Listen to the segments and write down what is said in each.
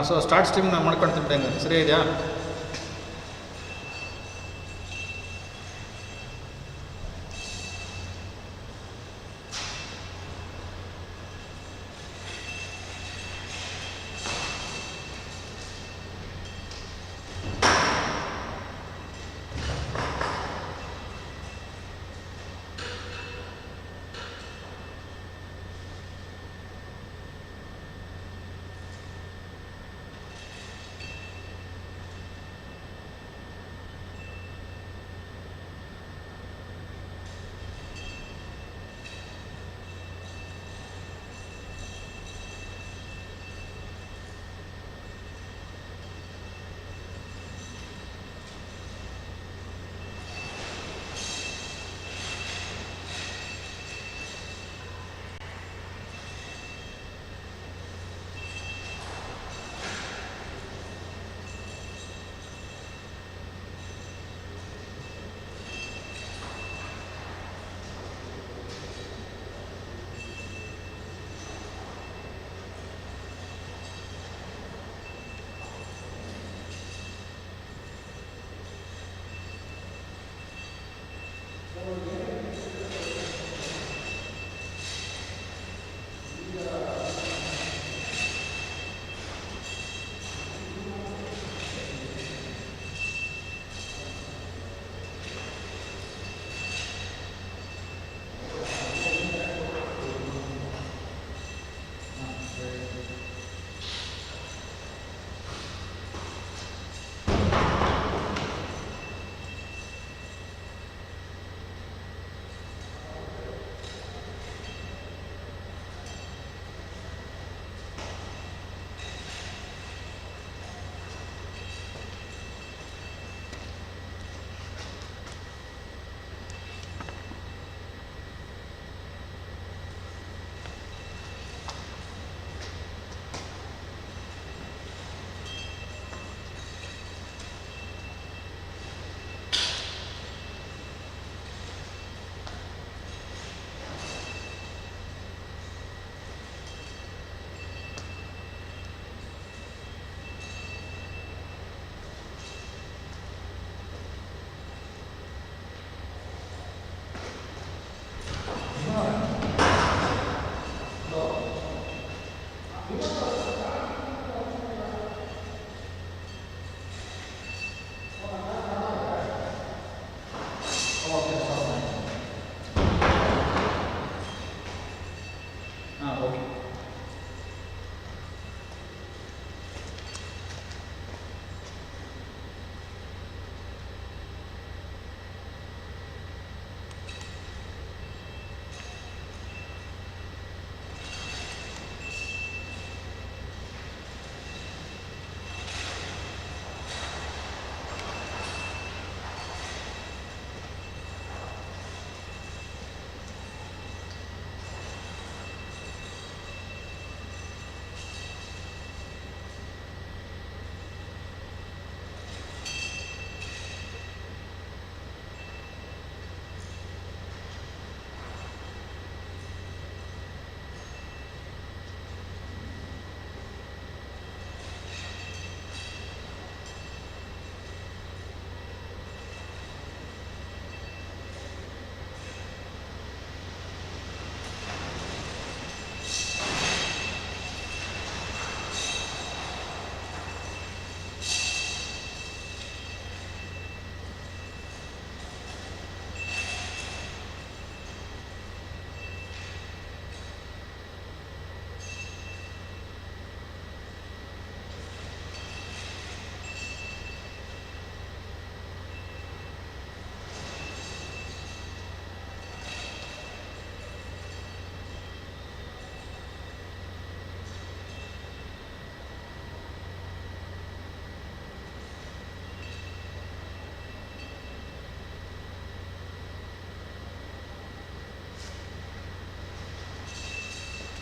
So start stream ನಾನು ಮಾಡ್ಕೊಳ್ತೀನಿ ಹೆಂಗೆ ಸರಿ ಇದೆಯಾ?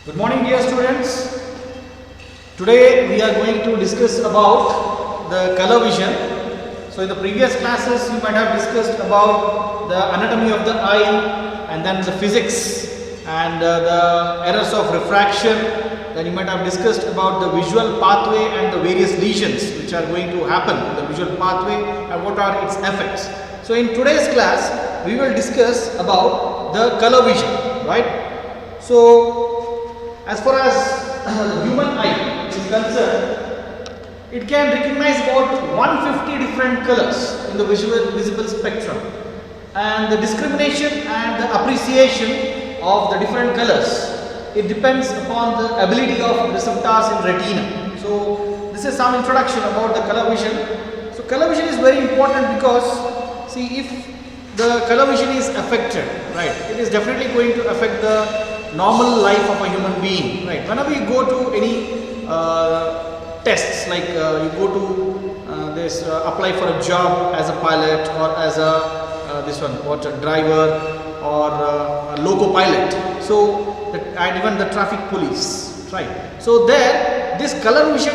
Good morning, dear students. Today we are going to discuss about the color vision. So in the previous classes you might have discussed about the anatomy of the eye and then the physics and the errors of refraction, then you might have discussed about the visual pathway and the various lesions which are going to happen in the visual pathway and what are its effects. So in today's class we will discuss about the color vision, right? So as far as the human eye is concerned, it can recognize about 150 different colors in the visible spectrum, and the discrimination and the appreciation of the different colors, it depends upon the ability of receptors in retina. So this is some introduction about the color vision. So color vision is very important because see, if the color vision is affected, right, it is definitely going to affect the normal life of a human being, right? Whenever you go to any tests, like you go to this apply for a job as a pilot or as a driver or loco pilot, so and even the traffic police, right? So there this color vision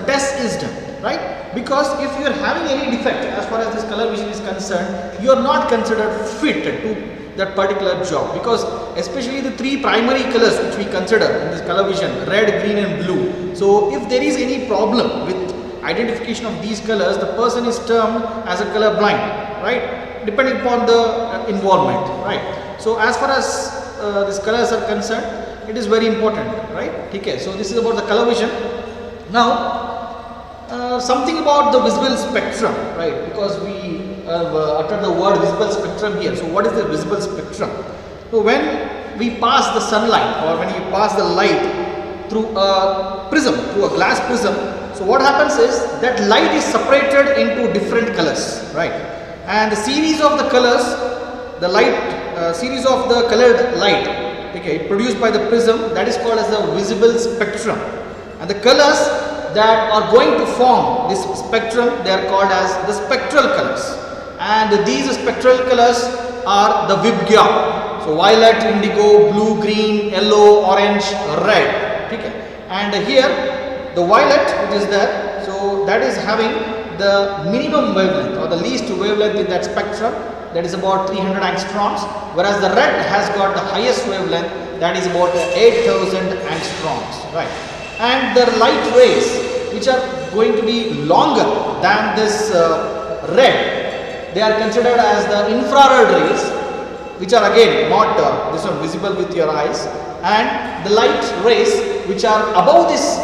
test is done, right? Because if you are having any defect as far as this color vision is concerned, you are not considered fit to that particular job, because especially the three primary colors which we consider in this color vision, red, green and blue. So if there is any problem with identification of these colors, the person is termed as a color blind, right, depending upon the involvement, right? So as far as these colors are concerned, it is very important, right? Okay, so this is about the color vision. Now something about the visible spectrum, right, because we have uttered the word visible spectrum here. So what is the visible spectrum? So when we pass the sunlight, or when you pass the light through a prism, through a glass prism, so what happens is that light is separated into different colors, right? And the series of the colors, the light, series of the colored light, okay, produced by the prism, that is called as the visible spectrum. And the colors that are going to form this spectrum, they are called as the spectral colors. And these spectral colors are the Vibgya. So violet, indigo, blue, green, yellow, orange, red. Okay. And here the violet which is there, so that is having the minimum wavelength or the least wavelength in that spectrum, that is about 300 angstroms, whereas the red has got the highest wavelength, that is about 8000 angstroms, right? And the light rays which are going to be longer than this red, they are considered as the infrared rays, which are again not this one visible with your eyes, and the light rays which are above this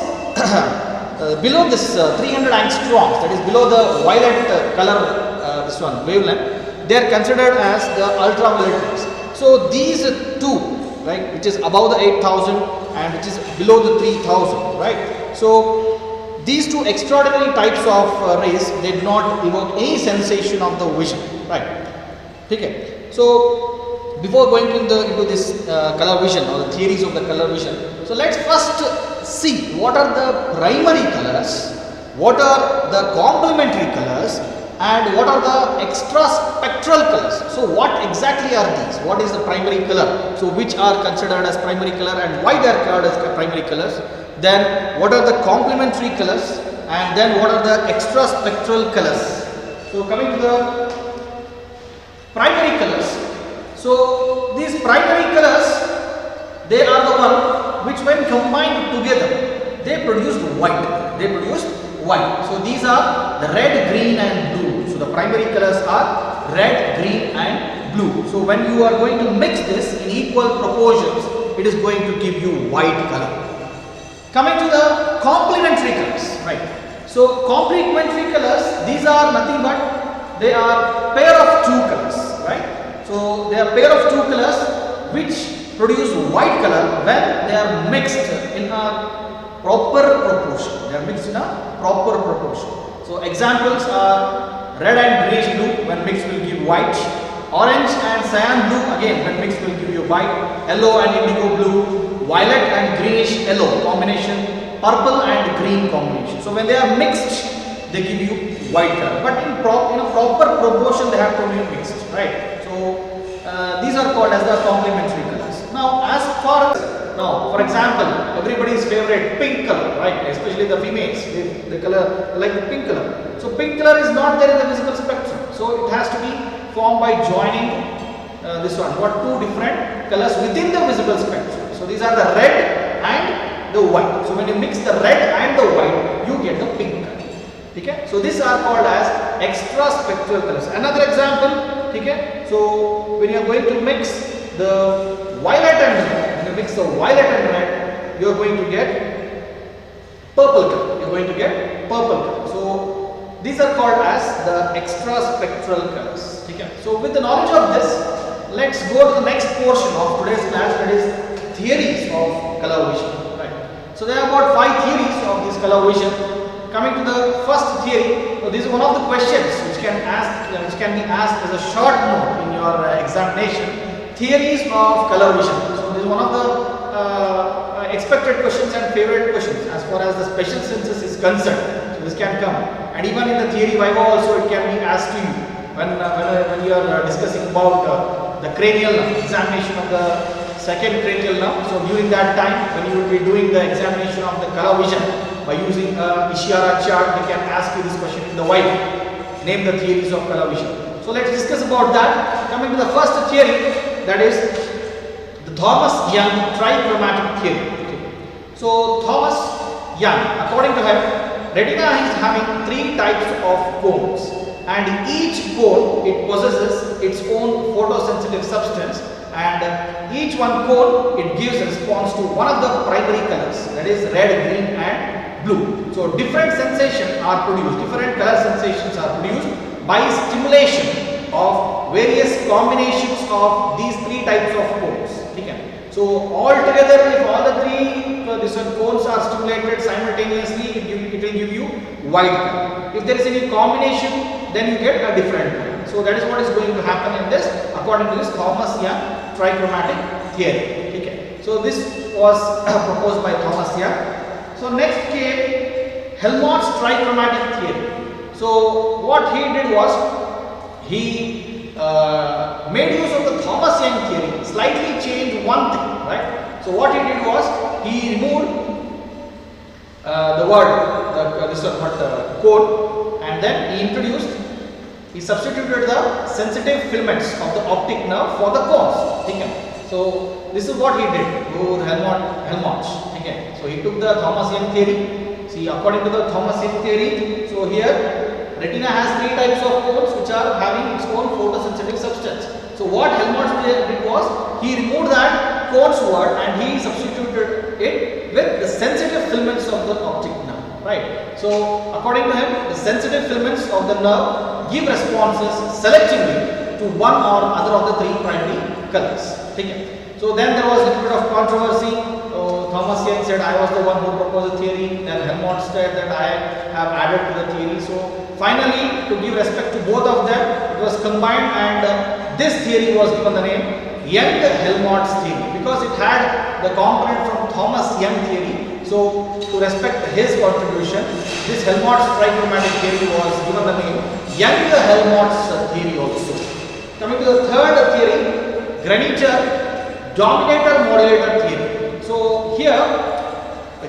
below this 300 angstroms, that is below the violet color this one wavelength, they are considered as the ultraviolet rays. So these two, right, which is above the 8000 and which is below the 3000, right? So these two extraordinary types of rays, they do not evoke any sensation of the vision, right? Okay. So before going into this color vision or the theories of the color vision, so let's first see what are the primary colors, what are the complementary colors, and what are the extra spectral colors. So what exactly are these? What is the primary color? So which are considered as primary color and why they are called as primary colors? Then what are the complementary colors, and then what are the extra spectral colors? So coming to the primary colors. So these primary colors, they are the one which when combined together, they produce white. They produce white. So these are the red, green and blue. So the primary colors are red, green and blue. So when you are going to mix this in equal proportions, it is going to give you white color. Coming to the complementary colors, right? So complementary colors, these are nothing but they are pair of two colors, right? So they are pair of two colors which produce white color when they are mixed in a proper proportion. They are mixed in a proper proportion. So examples are red and greenish blue when mixed will give white, orange and cyan blue again when mixed will give you white, yellow and indigo blue, violet and greenish yellow combination, purple and green combination. So when they are mixed, they give you white color. But in a proper proportion, they have to be mixed, right? So these are called as the complementary colors. Now, as far as for example, everybody's favorite pink color, right? Especially the females, the color like the pink color. So pink color is not there in the visible spectrum. So it has to be formed by joining this one. What two different colors within the visible spectrum? So these are the red and the white. So when you mix the red and the white, you get the pink color. Okay? So these are called as extra spectral colors. Another example, okay? So when you are going to mix the violet and red, when you mix the violet and red, you are going to get purple color. You are going to get purple color. So these are called as the extra spectral colors. Okay? So with the knowledge of this, let's go to the next portion of today's class, that is theories of color vision. Right? So there are about 5 theories of this color vision. Coming to the first theory, so this is one of the questions which can be asked as a short note in your examination. Theories of color vision. So this is one of the expected questions and favorite questions as far as the special senses is concerned. So this can come, and even in the theory viva also it can be asked to you when you are discussing about the cranial examination of the second cranial nerve. So during that time, when you will be doing the examination of the color vision by using a Ishihara chart, they can ask you this question in the white. Name the theories of color vision. So let's discuss about that. Coming to the first theory, that is the Thomas Young trichromatic theory. Okay. So Thomas Young, according to him, retina is having 3 types of cones, and each cone it possesses its own photosensitive substance, and each one cone it gives a response to one of the primary colors, that is red, green and blue. So different sensations are produced, different color sensations are produced by stimulation of various combinations of these 3 types of cones. Okay. So all together, if all the 3 cones are stimulated simultaneously, it will give you white color. If there is any combination, then you get a different color. So that is what is going to happen in this, according to this Thomas Young trichromatic theory. Okay. So this was proposed by Thomas Young. So next came HELMHOLTZ trichromatic theory. So what he did was, he made use of the Thomas Young theory, slightly changed one thing, right? So what he did was, he removed the word, this code, and then he substituted the sensitive filaments of the optic nerve for the cones. Okay. So this is what he did, HELMHOLTZ. Okay. So he took the Thomas Young theory. See, according to the Thomas Young theory, so here retina has 3 types of cones which are having its own photosensitive substance. So what HELMHOLTZ did was, he removed that cones word and he substituted it with the sensitive filaments of the optic nerve. Right. So according to him, the sensitive filaments of the nerve give responses selectively to one or other of the 3 primary colors. Okay. So then there was a little bit of controversy. Thomas Young said I was the one who proposed the theory. Then HELMHOLTZ said that I have added to the theory. So finally, to give respect to both of them, it was combined, and this theory was given the name Young-HELMHOLTZ theory, because it had the component from Thomas Young theory. So to respect his contribution, this HELMHOLTZ trichromatic theory was given the name Young-HELMHOLTZ theory also. Coming to the third theory, GRANIT dominator modulator theory. So here,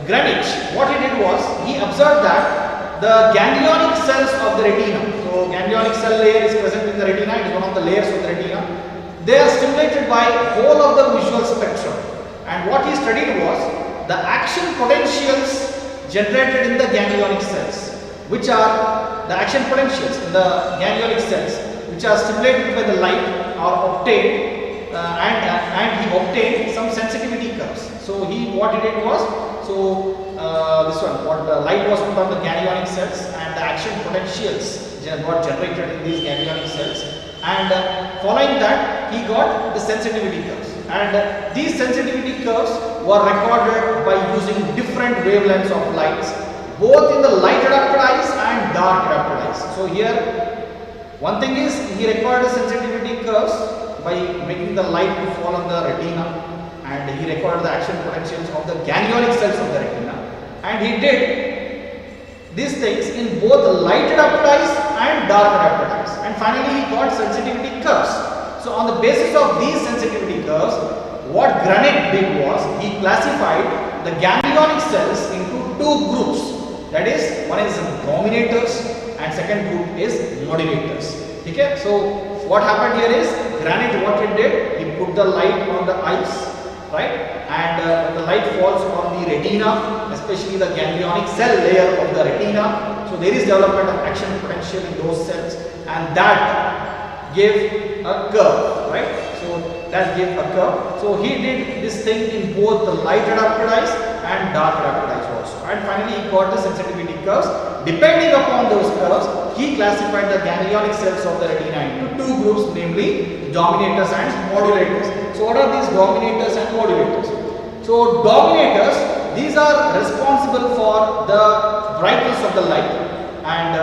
GRANIT, what he did was, he observed that the ganglionic cells of the retina, so ganglionic cell layer is present in the retina, it is one of the layers of the retina, they are stimulated by whole of the visual spectrum, and what he studied was the action potentials generated in the ganglionic cells, which are the action potentials in the ganglionic cells which are stimulated by the light are obtained, and he obtained some sensitivity curves. So what he did was, this one, what the light was put on the ganglionic cells, and the action potentials got generated in these ganglionic cells, and following that he got the sensitivity curves, and these sensitivity curves were recorded by using different wavelengths of lights, both in the light adapted eyes and dark adapted eyes. So here one thing is, he recorded the sensitivity curves by making the light to fall on the retina, and he recorded the action potentials of the ganglionic cells of the retina, and he did these things in both the light adapted eyes and dark adapted eyes, and finally he got sensitivity curves. So on the basis of these sensitivity curves, what GRANIT did was, he classified the ganglionic cells into 2 groups, that is, one is dominators and second group is modulators. Okay. So what happened here is, GRANIT, what it did, he put the light on the eyes, right, and when the light falls on the retina, especially the ganglionic cell layer of the retina, so there is development of action potential in those cells, and that gave a curve, right? So that gave a curve. So he did this thing in both the light adapted eyes and dark adapted eyes also, and finally he got the sensitivity curves. Depending upon those curves, he classified the ganglionic cells of the retina into two groups, namely dominators and modulators. So what are these dominators and modulators? So dominators, these are responsible for the brightness of the light, and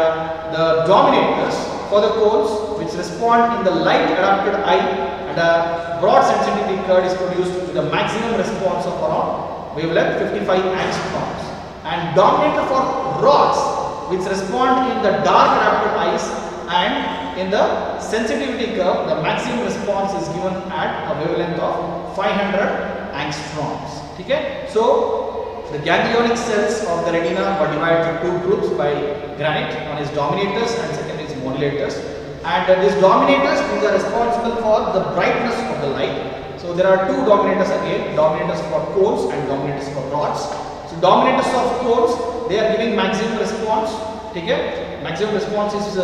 the dominators for the cones, which respond in the light adapted eye, and a broad sensitivity curve is produced with a maximum response of around wavelength 55 angstroms. And dominator for rods, which respond in the dark adapted eyes, and in the sensitivity curve the maximum response is given at a wavelength of 500 angstroms. Okay? So the ganglionic cells of the retina were divided into two groups by GRANIT. One is dominators and second is modulators. And these dominators, these are responsible for the brightness of the light. So there are two dominators again, dominators for cones and dominators for rods. So dominators of cones, they are giving maximum response. Okay? Maximum response is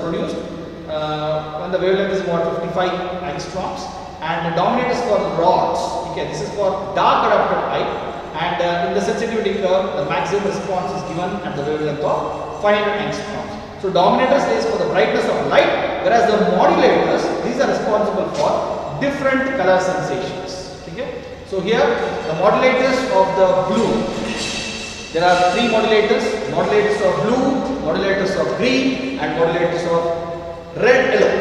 produced when the wavelength is about 55 angstroms. And the dominators for rods, okay, this is for dark adapted eye, and in the sensitivity curve the maximum response is given at the wavelength of 500 angstroms. So dominators is for the brightness of light, whereas the modulators, these are responsible for different color sensations. Okay? So here the modulators of the blue, there are three modulators: modulators of blue, modulators of green, and modulators of red, yellow.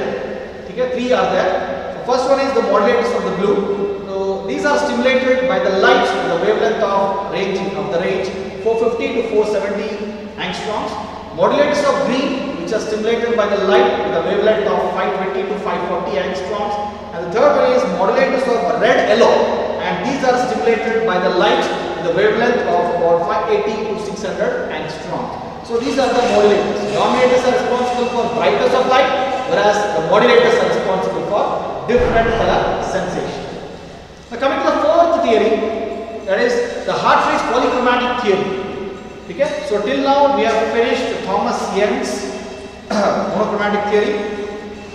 Okay? Three are there. So first one is the modulators of the blue. So these are stimulated by the light with a wavelength of range 450 to 470 angstroms. Modulators of green, which are stimulated by the light with a wavelength of 520 to 540 angstroms. And the third one is modulators of red yellow, and these are stimulated by the light with a wavelength of about 580 to 600 angstroms. So these are the modulators. Dominators are responsible for brightness of light, whereas the modulators are responsible for different color sensation. Now coming to the fourth theory, that is the Hartridge polychromatic theory. Okay? So till now we have finished Thomas Young's monochromatic theory,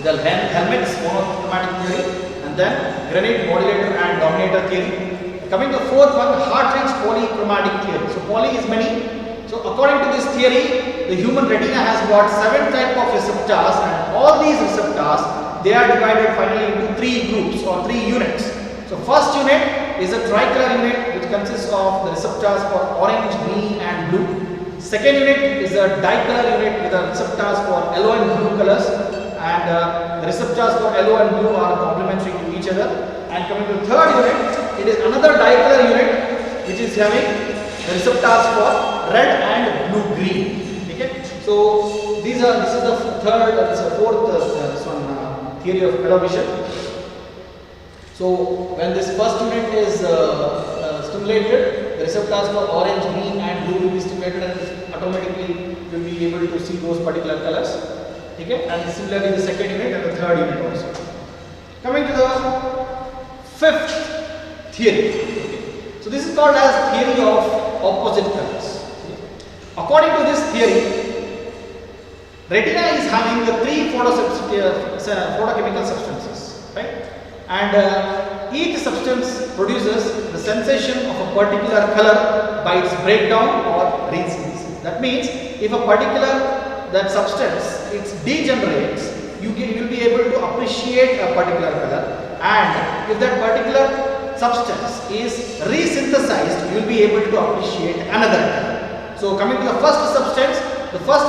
the HELMHOLTZ monochromatic theory, and then GRANIT modulator and dominator theory. Coming to the fourth one, Hartridge polychromatic theory. So poly is many. So according to this theory, the human retina has got 7 types of receptors, and all these receptors, they are divided finally into 3 groups or 3 units. So first unit is a tricolor unit, which consists of the receptors for orange, green and blue. Second unit is a dicolor unit with the receptors for yellow and blue colors, and the receptors for yellow and blue are complementary to each other. And coming to the third unit, it is another dicolor unit which is having the receptors for red and blue green. Okay? So this is the fourth theory of color vision. So when this first unit is stimulated, the receptors for orange, green and blue will be stimulated, and automatically you will be able to see those particular colors. Okay? And similarly the second unit and the third unit also. Coming to the fifth theory. So this is called as theory of opposite colors. According to this theory, retina is having the 3 photochemical substances, right? And each substance produces the sensation of a particular color by its breakdown or resynthesis. That means if a particular substance it degenerates, you will be able to appreciate a particular color, and if that particular substance is resynthesized, you will be able to appreciate another color. So coming to the first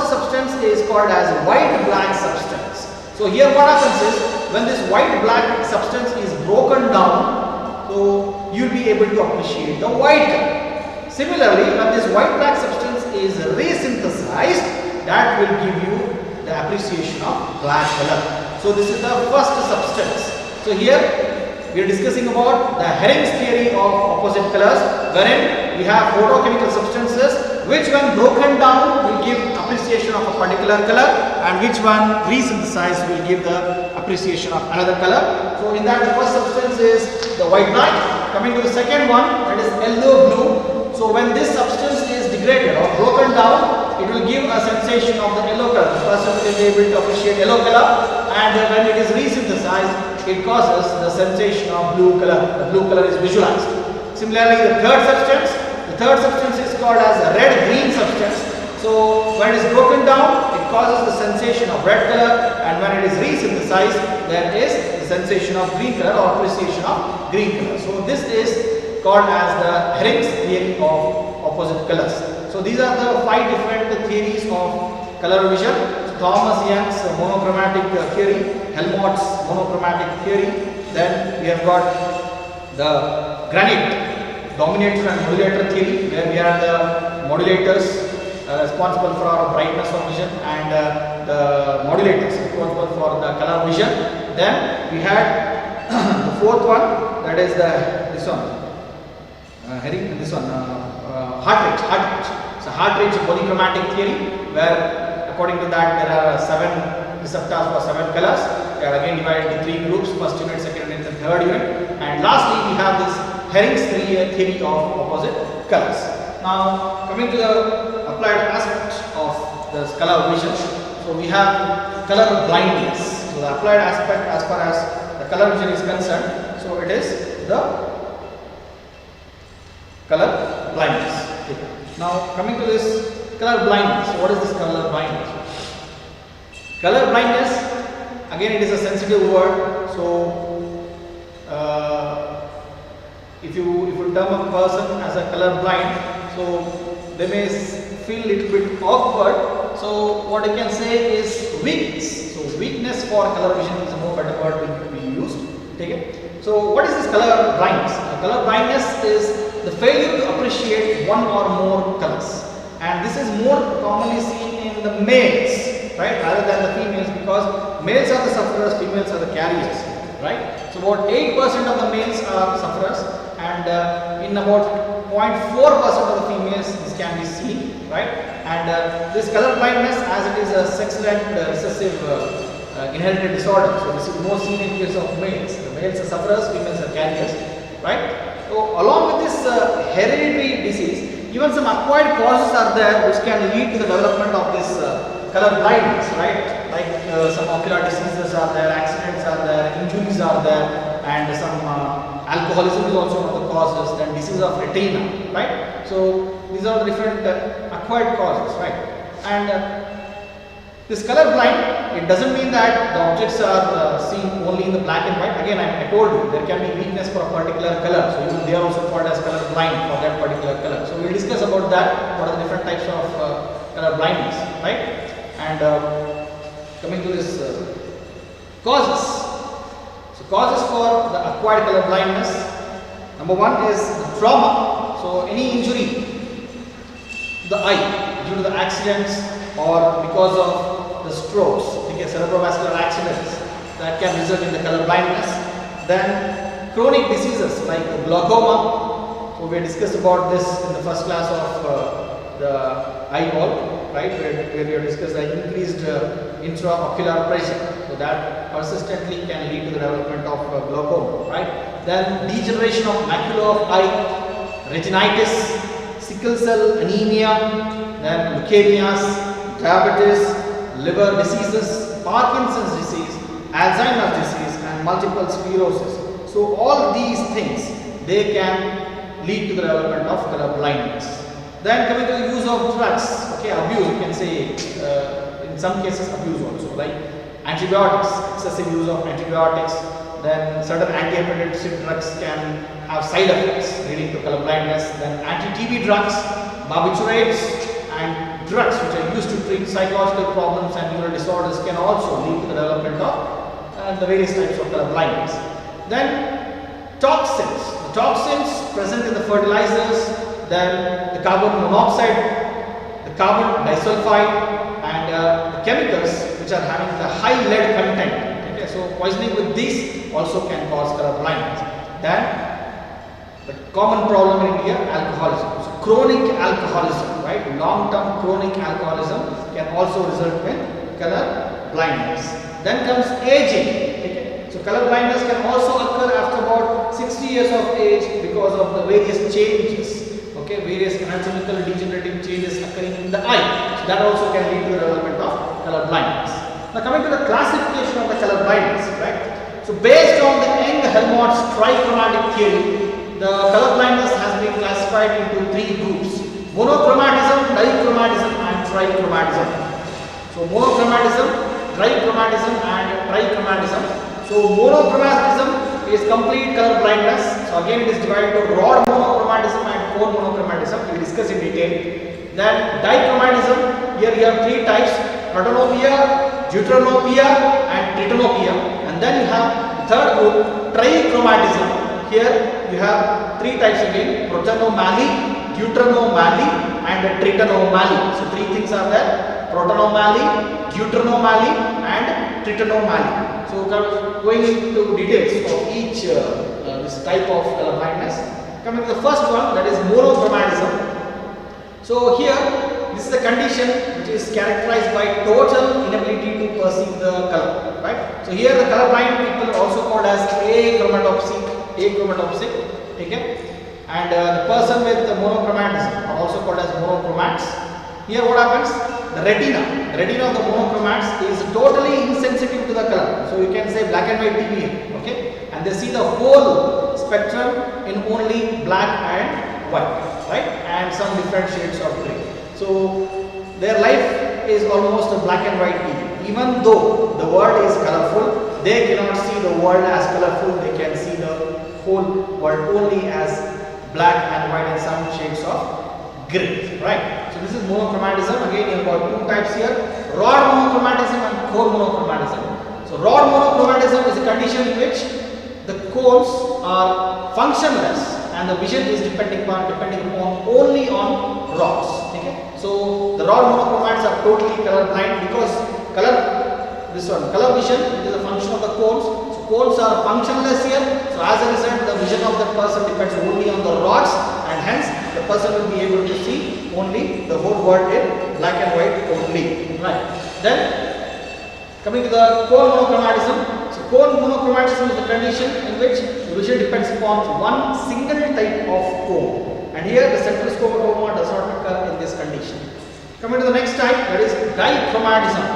substance is called as white-black substance. So here what happens is, when this white-black substance is broken down, so you will be able to appreciate the white color. Similarly, when this white-black substance is resynthesized, that will give you the appreciation of black color. So this is the first substance. So here we are discussing about the HERING'S theory of opposite colors, wherein we have photochemical substances which when broken down will give appreciation of a particular color, and which one resynthesized will give the appreciation of another color. So in that, the first substance is the white light. Coming to the second one, that is yellow blue. So when this substance is degraded or broken down, it will give a sensation of the yellow color. The person is able to appreciate yellow color, and when it is resynthesized, it causes the sensation of blue color. The blue color is visualized. Similarly, the third substance is called as a red-green substance. So when it is broken down, it causes the sensation of red color, and when it is resynthesized, there is the sensation of green color or appreciation of green color. So this is called as the HERING'S theory of opposite colors. So these are the 5 different theories of color vision. So Thomas Young's monochromatic theory, HELMHOLTZ monochromatic theory. Then we have got the GRANIT dominator and modulator theory, where we have the modulators responsible for our brightness of vision, and the modulators responsible for the color vision. Then we had the fourth one, that is this one, HARTRIDGE. So HARTRIDGE polychromatic theory, where according to that there are 7 receptors for 7 colors. They are again divided into 3 groups: first unit, second unit, and third unit. And lastly, we have this HERING'S theory of opposite colors. Now, coming to the applied aspect of this color vision, so we have color blindness. So the applied aspect as far as the color vision is concerned, so it is the color blindness. Okay. Now, coming to this color blindness, so what is this color blindness? Color blindness, again, it is a sensitive word. So if you term a person as a color blind, so they may feel a little bit awkward. So what I can say is weakness. So weakness for color vision is a more better word to be used. Take it. So what is this color blindness? Color blindness is the failure to appreciate one or more colors, and this is more commonly seen in the males, right, rather than the females, because males are the sufferers, females are the carriers, right? So about 8% of the males are sufferers, and in about 0.4% of the females this can be seen, right? And this color blindness, as it is a sex-linked recessive inherited disorder, so this is more seen in case of males. The males are sufferers, females are carriers, right? So along with this hereditary disease, even some acquired causes are there which can lead to the development of this color blindness, right? Like some ocular diseases are there, accidents are there, injuries are there, and some alcoholism is also one of the causes, then disease of retina, right? So these are the different acquired causes, right? And this color blind, it doesn't mean that the objects are seen only in the black and white. Again, I told you there can be weakness for a particular color, so even they are also called as color blind for that particular color. So we will discuss about that, what are the different types of color blindness, right? And coming to this causes. So causes for the acquired color blindness, number 1 is the trauma. So any injury to the eye due to the accidents or because of the strokes, okay, cerebrovascular accidents, that can result in the color blindness. Then chronic diseases like glaucoma. So we discussed about this in the first class of the eyeball, right, where we have discussed the increased intraocular pressure. So that persistently can lead to the development of glaucoma, right? Then degeneration of macula of eye, retinitis, sickle cell anemia, then leukemias, diabetes, liver diseases, Parkinson's disease, Alzheimer's disease, and multiple sclerosis. So all these things, they can lead to the development of color blindness. Then coming to the use of drugs, okay, abuse, you can say in some cases abuse also, like antibiotics, excessive use of antibiotics. Then certain anti-epileptic drugs can have side effects leading to color blindness. Then anti-TB drugs, barbiturates, and drugs which are used to treat psychological problems and neural disorders can also lead to the development of the various types of color blindness. Then toxins. The toxins present in the fertilizers, then the carbon monoxide, the carbon disulfide, and the chemicals which are having the high lead content. Okay, so poisoning with these also can cause color blindness. Then the common problem in India, alcoholism. So chronic alcoholism, right? Long-term chronic alcoholism can also result in color blindness. Then comes aging. Okay? So color blindness can also occur after about 60 years of age because of the various changes, okay, various anatomical degenerative changes occurring in the eye. So that also can lead to the development of color blindness. Now coming to the classification of the color blindness, right? So based on the HELMHOLTZ trichromatic theory, the color blindness has been classified into three groups: monochromatism, dichromatism and trichromatism. So monochromatism, dichromatism and trichromatism. So monochromatism is complete color blindness. So again it is divided to rod monochromatism and cone monochromatism. We will discuss in detail. Then dichromatism, here you have three types: protanopia, deuteranopia and tritanopia. And then you have the third group, trichromatism. Here you have three types again: protanomaly, deuteranomaly and tritanomaly. So three things are there: protanomaly, deuteranomaly and tritanomaly. So going into details of each this type of color blindness. Coming to the first one, that is monochromatism. So here this is a condition which is characterized by total inability to perceive the color, right? So here the color blind people are also called as achromatopsic, okay? And the person with the monochromatism are also called as monochromats. Here what happens? The retina of the monochromats is totally insensitive to the color. So you can say black and white TV here, okay? And they see the whole spectrum in only black and white, right? And some different shades of gray. So their life is almost a black and white TV. Even though the world is colorful, they cannot see the world as colorful. They can see the whole world only as black and white and some shades of gray, right? So this is monochromatism. Again, you have got two types here: rod monochromatism and cone monochromatism. So rod monochromatism is a condition in which the cones are functionless and the vision is depending upon only on rods. Okay? So the rod monochromats are totally color blind because color vision is a function of the cones. So cones are functionless here. So as a result, the vision of that person depends only on the rods, and hence the person will be able to see only the whole world in black and white only. Right. Then coming to the cone monochromatism. So cone monochromatism is the condition in which the vision depends upon one single type of cone. And here the central scopotoma does not occur in this condition. Coming to the next type, that is dichromatism.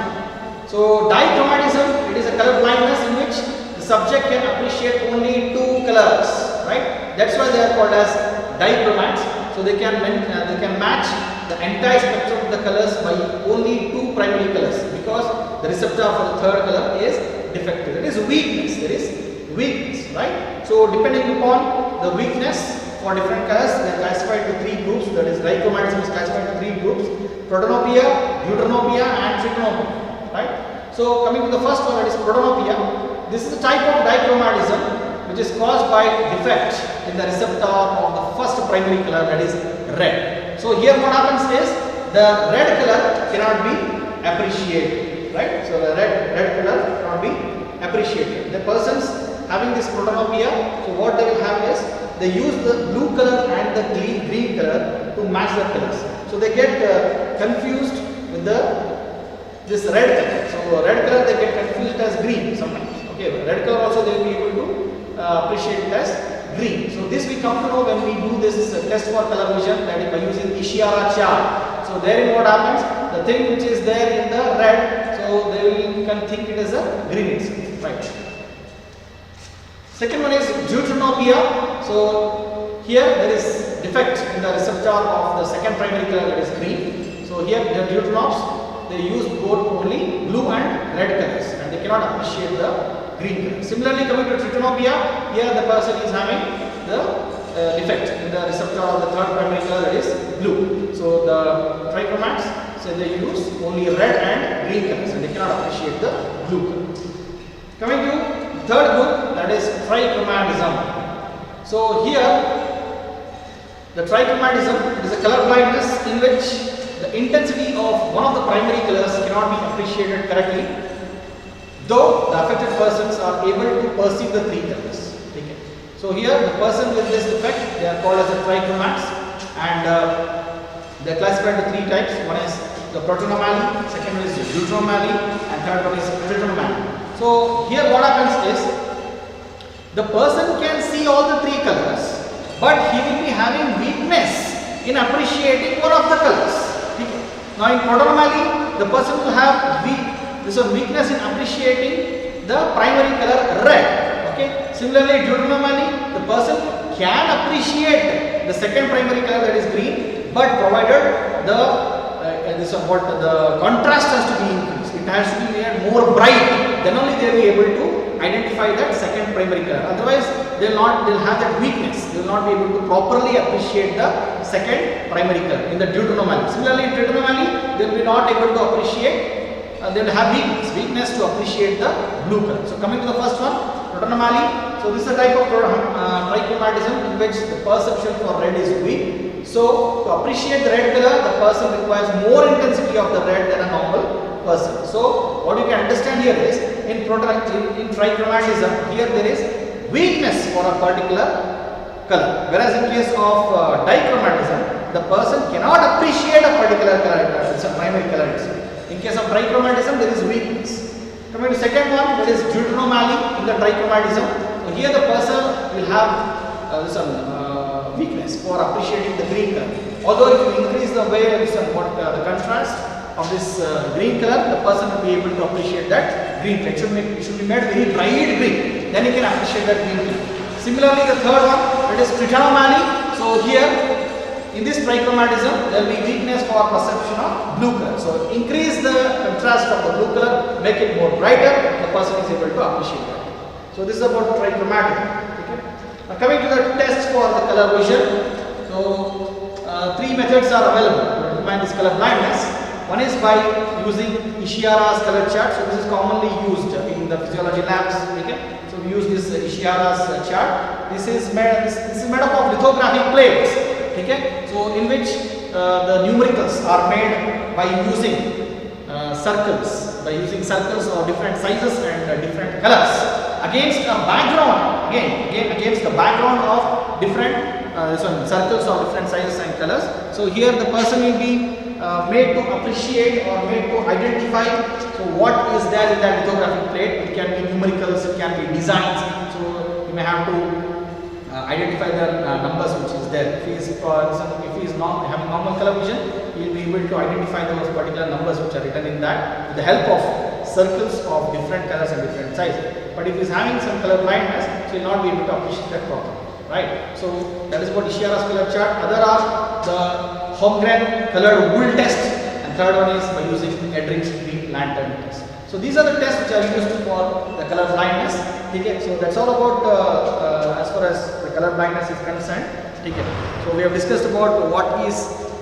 So dichromatism, it is a color blindness in which the subject can appreciate only two colors, right? That's why they are called as dichromats. So they can match the entire spectrum of the colors by only two primary colors because the receptor for the third color is defective. It is weakness. There is weakness, right? So depending upon the weakness for different colors, they are classified to three groups. That is, dichromatism is classified to three groups: protanopia, deuteranopia and tritanopia, right? So coming to the first one, that is protanopia. This is a type of dichromatism which is caused by defect in the receptor of the first primary color, that is red. So here what happens is the red color cannot be appreciated, right? So the red color cannot be appreciated. The persons having this protanopia, so what they will have is they use the blue color and the green color to match the colors. So they get confused with this red color. So red color they get confused as green sometimes. Okay, red color also they will be able to appreciate it as green. So this we come to know when we do this test for color vision, that is by using Ishihara chart. So therein what happens, the thing which is there in the red, so they can think it as a green itself, right? Second one is deuteranopia. So here there is defect in the receptor of the second primary color, that is green. So here the deuteranops, they use both only blue and red colors and they cannot appreciate the green color. Similarly, coming to tritanopia, here the person is having the defect in the receptor of the third primary color, that is blue. So the trichromats, so they use only red and green colors and they cannot appreciate the blue color. Coming to third group, that is trichromatism. So here the trichromatism is a color blindness in which the intensity of one of the primary colors cannot be appreciated correctly, though the affected persons are able to perceive the three colors. Okay. So here the person with this defect, they are called as the trichromats. and they are classified into 3 types. One is the protonomaly, second one is deuteronomaly, and third one is trichromatic. So here what happens is the person can see all the 3 colors, but he will be having weakness in appreciating one of the colors. Okay. Now in protonomaly, the person will have weakness in appreciating the primary color red. Okay. Similarly, deuteronomaly, the person can appreciate the second primary color, that is green, but provided the contrast has to be increased. It has to be made more bright. Then only they will be able to identify that second primary color. Otherwise, they'll have that weakness. They will not be able to properly appreciate the second primary color in the deuteronomaly. Similarly, in trichromatic, they will be not able to appreciate. They will have weakness to appreciate the blue color. So coming to the first one, protonomaly. So this is a type of trichromatism in which the perception for red is weak. So to appreciate the red color, the person requires more intensity of the red than a normal person. So what you can understand here is in trichromatism, here there is weakness for a particular color, whereas in case of dichromatism, the person cannot appreciate a particular color, it's a primary color. In case of trichromatism, there is weakness. Coming to second one, that is deuteronomaly in the trichromatism. So here the person will have weakness for appreciating the green color. Although if you increase the the contrast of this green color, the person will be able to appreciate that green color. It should be made very bright green. Then he can appreciate that green color. Similarly, the third one, that is trichromatic. So here, in this trichromatism, there will be weakness for perception of blue color. So increase the contrast of the blue color, make it more brighter, the person is able to appreciate that. So this is about trichromatic. Okay. Now coming to the test for the color vision. So 3 methods are available to determine this color blindness. One is by using Ishihara's color chart. So this is commonly used in the physiology labs. Okay. So we use this Ishihara's chart. This is made up of lithographic plates. Okay. So in which the numericals are made by using circles of different sizes and different colors against a background, against the background of different circles of different sizes and colors. So here the person will be made to appreciate or made to identify what is there in that lithographic plate. It can be numericals, it can be designs. So you may have to identify the numbers which is there. If he is not having normal color vision, he will be able to identify those particular numbers which are written in that with the help of circles of different colors and different sizes. But if he is having some color blindness, he will not be able to appreciate that properly. Right? So that is about Ishihara's color chart. Other are the Holmgren colored wool test, and third one is by using HERING'S green lantern test. So these are the tests which are used for the color blindness. Okay, so that's all about as far as the color blindness is concerned. Okay, so we have discussed about what is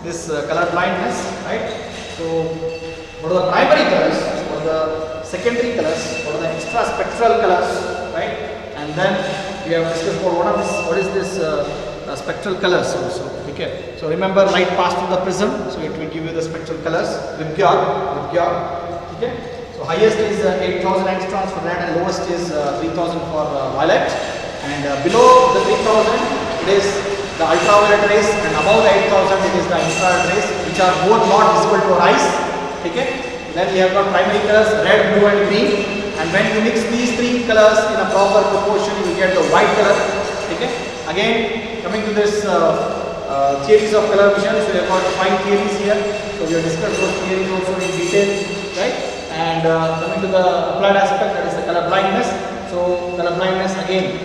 this color blindness, right? So what are the primary colors, what are the secondary colors, what are the extra spectral colors, right? And then we have discussed about what is this spectral colors also. Okay, so remember light passed through the prism, so it will give you the spectral colors. Vibgyor. Okay. So highest is 8000 angstroms for red and lowest is 3000 for violet, and below the 3000 it is the ultraviolet rays, and above the 8000 it is the infrared rays, which are both not visible to our eyes. Okay. Then we have got primary colors red, blue and green, and when you mix these 3 colors in a proper proportion, you get the white color. Okay. Again, coming to this theories of color vision, so we have got 5 theories here. So we have discussed those theories also in detail, right? And coming to the applied aspect, that is the color blindness. So color blindness again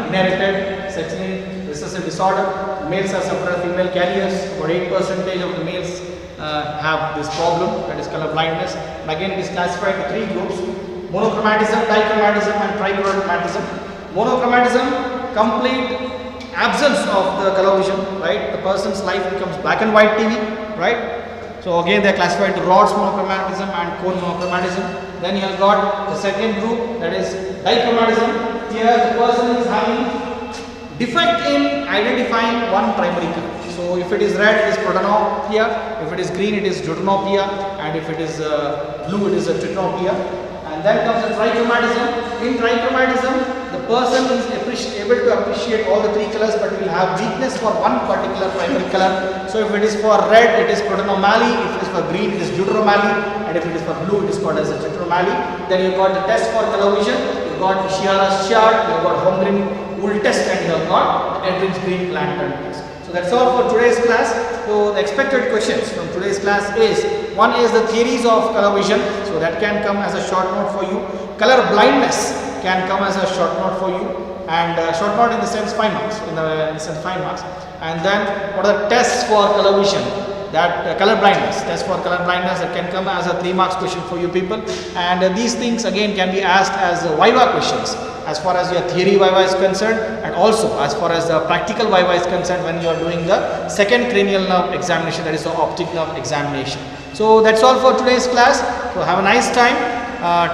inherited, sex-linked recessive disorder. Males are sufferer, female carriers. About 8% of the males have this problem, that is color blindness. And again, it is classified into 3 groups: monochromatism, dichromatism, and trichromatism. Monochromatism, complete absence of the color vision, right? The person's life becomes black and white TV, right? So again, they are classified into Rod's monochromatism and cone monochromatism. Then you have got the second group, that is dichromatism. Here the person is having defect in identifying one primary color. So if it is red, it is protanopia. If it is green, it is deuteranopia. And if it is blue, it is a trichronopia. And then comes the trichromatism. In trichromatism, the person is able to appreciate all the three colors, but will have weakness for one particular primary color. So if it is for red, it is protonomaly. If it is for green, it is deuteromaly, and if it is for blue, it is called as a trichromaly. Then you got the test for color vision. You got Ishihara's chart. You got Holmgren wool test, and you have got the HERING'S green lantern test. So that's all for today's class. So the expected questions from today's class is, one is the theories of color vision. So that can come as a short note for you. Color blindness can come as a short note for you, and short note in the sense 5 marks, and then what are the tests for color vision, that color blindness, test for color blindness, that can come as a 3 marks question for you people. And these things again can be asked as viva questions as far as your theory viva is concerned, and also as far as the practical viva is concerned when you are doing the second cranial nerve examination, that is the optic nerve examination. So that's all for today's class. So have a nice time.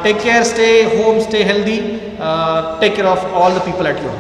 Take care, stay home, stay healthy, take care of all the people at your home.